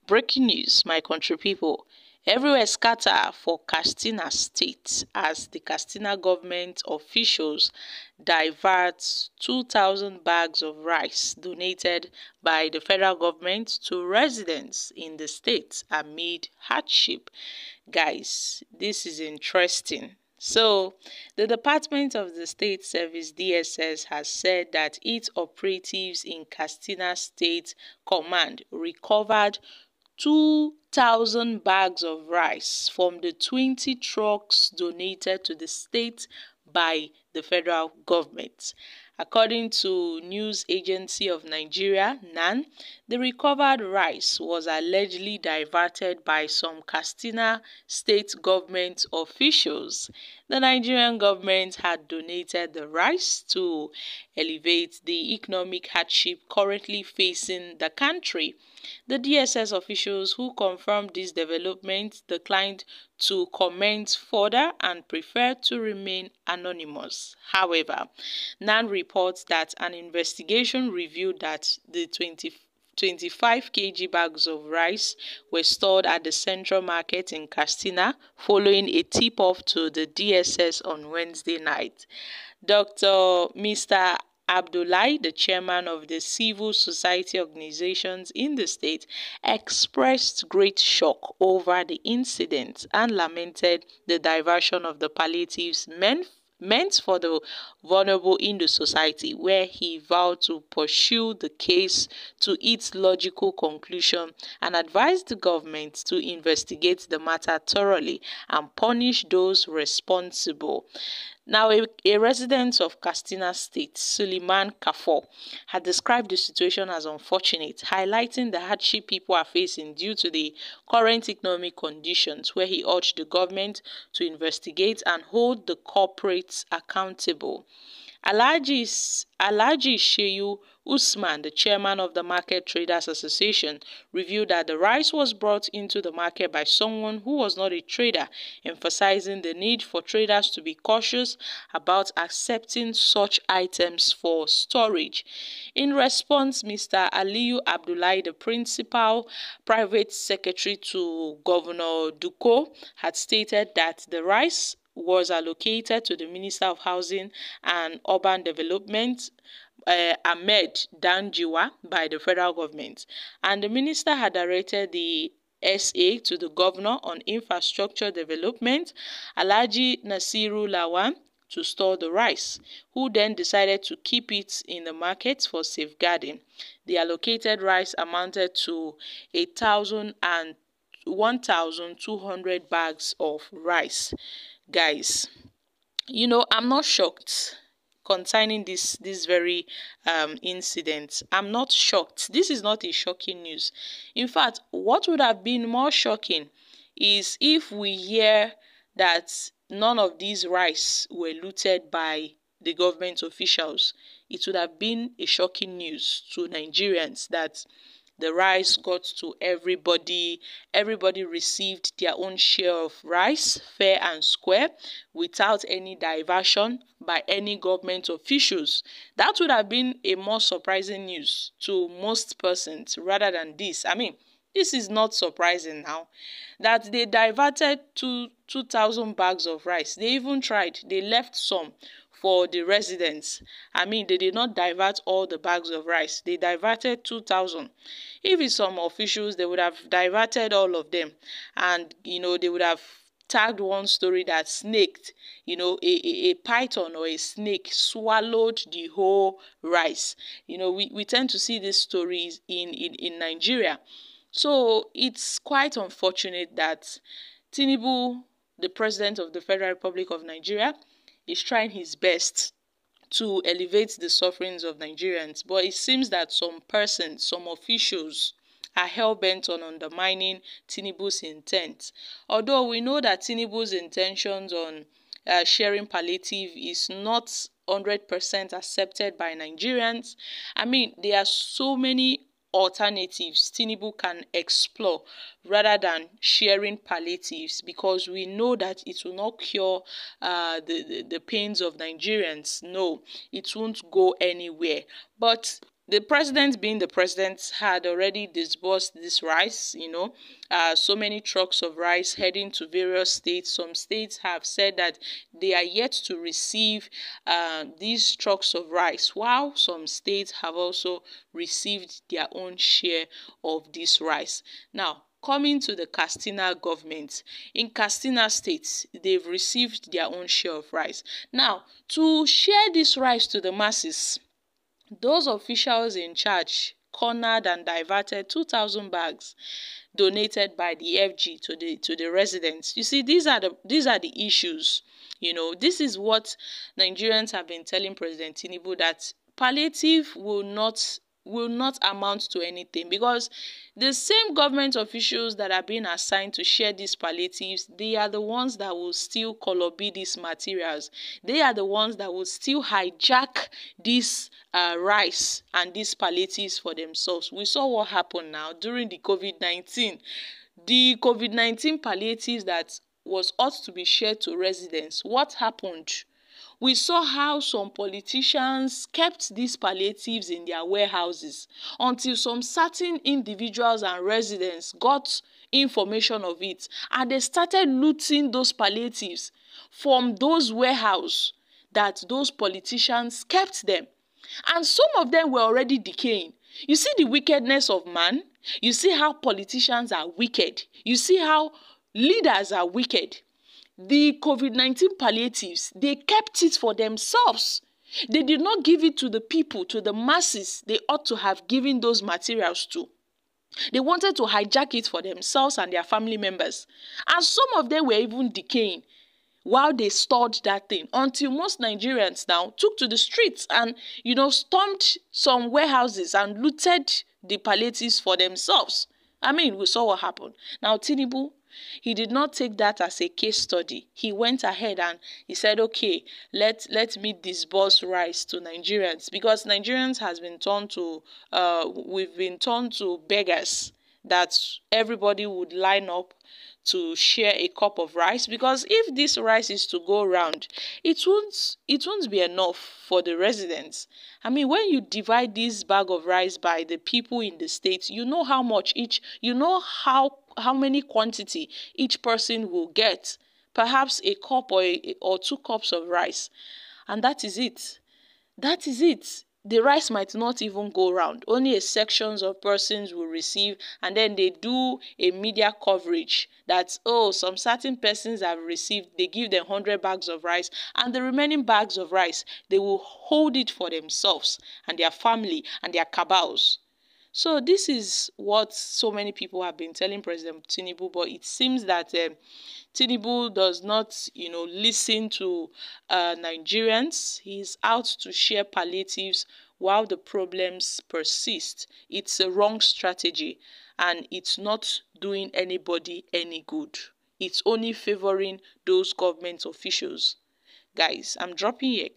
Breaking news, my country people. Everywhere scatter for Katsina state as the Katsina government officials divert 2,000 bags of rice donated by the federal government to residents in the state amid hardship. Guys, this is interesting. So, the Department of the State Service (DSS) has said that its operatives in Katsina State Command recovered 2,000 bags of rice from the 20 trucks donated to the state by the federal government. According to News Agency of Nigeria (NAN), the recovered rice was allegedly diverted by some Katsina state government officials. The Nigerian government had donated the rice to alleviate the economic hardship currently facing the country. The DSS officials who confirmed this development declined to comment further and preferred to remain anonymous. However, NAN reports that an investigation revealed that the 25 kg bags of rice were stored at the Central Market in Katsina following a tip-off to the DSS on Wednesday night. Mr. Abdullahi, the chairman of the civil society organizations in the state, expressed great shock over the incident and lamented the diversion of the palliatives meant for the vulnerable in the society, where he vowed to pursue the case to its logical conclusion and advised the government to investigate the matter thoroughly and punish those responsible. Now, a resident of Katsina State, Suleiman Kafo, had described the situation as unfortunate, highlighting the hardship people are facing due to the current economic conditions, where he urged the government to investigate and hold the corporates accountable. Alhaji Shehu Usman, the chairman of the Market Traders Association, revealed that the rice was brought into the market by someone who was not a trader, emphasizing the need for traders to be cautious about accepting such items for storage. In response, Mr. Aliyu Abdullahi, the principal private secretary to Governor Duko, had stated that the rice was allocated to the Minister of Housing and Urban Development, Ahmed Danjiwa, by the federal government, and the minister had directed the SA to the Governor on Infrastructure Development, Alhaji Nasiru Lawan, to store the rice, who then decided to keep it in the market for safeguarding. The allocated rice amounted to 1,200 bags of rice. Guys, I'm not shocked concerning this very incident. I'm not shocked. This is not a shocking news. In fact, what would have been more shocking is if we hear that none of these rice were looted by the government officials. It would have been a shocking news to Nigerians that the rice got to everybody. Everybody received their own share of rice, fair and square, without any diversion by any government officials. That would have been a more surprising news to most persons rather than this. I mean, this is not surprising now that they diverted 2,000 bags of rice. They even tried. They left some for the residents. I mean, they did not divert all the bags of rice. They diverted 2,000. If it's some officials, they would have diverted all of them. And, they would have tagged one story that snaked, a python or a snake swallowed the whole rice. We tend to see these stories in Nigeria. So it's quite unfortunate that Tinubu, the president of the Federal Republic of Nigeria, is trying his best to elevate the sufferings of Nigerians. But it seems that some persons, some officials, are hell-bent on undermining Tinubu's intent. Although we know that Tinubu's intentions on sharing palliative is not 100% accepted by Nigerians. I mean, there are so many alternatives Tinubu can explore rather than sharing palliatives, because we know that it will not cure the pains of Nigerians. No, it won't go anywhere. But the president, being the president, had already disbursed this rice, so many trucks of rice heading to various states. Some states have said that they are yet to receive these trucks of rice, while some states have also received their own share of this rice. Now, coming to the Katsina government, in Katsina state, they've received their own share of rice. Now, to share this rice to the masses, those officials in charge cornered and diverted 2,000 bags donated by the FG to the residents. You see, these are the issues. This is what Nigerians have been telling President Tinubu, that palliative will not amount to anything, because the same government officials that are being assigned to share these palliatives, they are the ones that will still colobi these materials. They are the ones that will still hijack this rice and these palliatives for themselves. We saw what happened now during the COVID-19. The COVID-19 palliatives that was ought to be shared to residents. What happened? We saw how some politicians kept these palliatives in their warehouses until some certain individuals and residents got information of it, and they started looting those palliatives from those warehouses that those politicians kept them. And some of them were already decaying. You see the wickedness of man. You see how politicians are wicked. You see how leaders are wicked. The COVID-19 palliatives, they kept it for themselves. They did not give it to the people, to the masses they ought to have given those materials to. They wanted to hijack it for themselves and their family members. And some of them were even decaying while they stored that thing, until most Nigerians now took to the streets and, stormed some warehouses and looted the palliatives for themselves. I mean, we saw what happened. Now, Tinubu, he did not take that as a case study. He went ahead and he said, okay, let me disburse rice to Nigerians, because Nigerians has been turned to, we've been turned to beggars, that everybody would line up to share a cup of rice, because if this rice is to go around, it won't be enough for the residents. I mean, when you divide this bag of rice by the people in the state, you know how much each, how many quantity each person will get. Perhaps a cup or 2 cups of rice, and that is it. That is it. The rice might not even go round. Only a sections of persons will receive, and then they do a media coverage that, oh, some certain persons have received. They give them 100 bags of rice, and the remaining bags of rice, they will hold it for themselves and their family and their cabals. So this is what so many people have been telling President Tinubu, but it seems that Tinubu does not, listen to Nigerians. He's out to share palliatives while the problems persist. It's a wrong strategy, and it's not doing anybody any good. It's only favoring those government officials. Guys, I'm dropping here.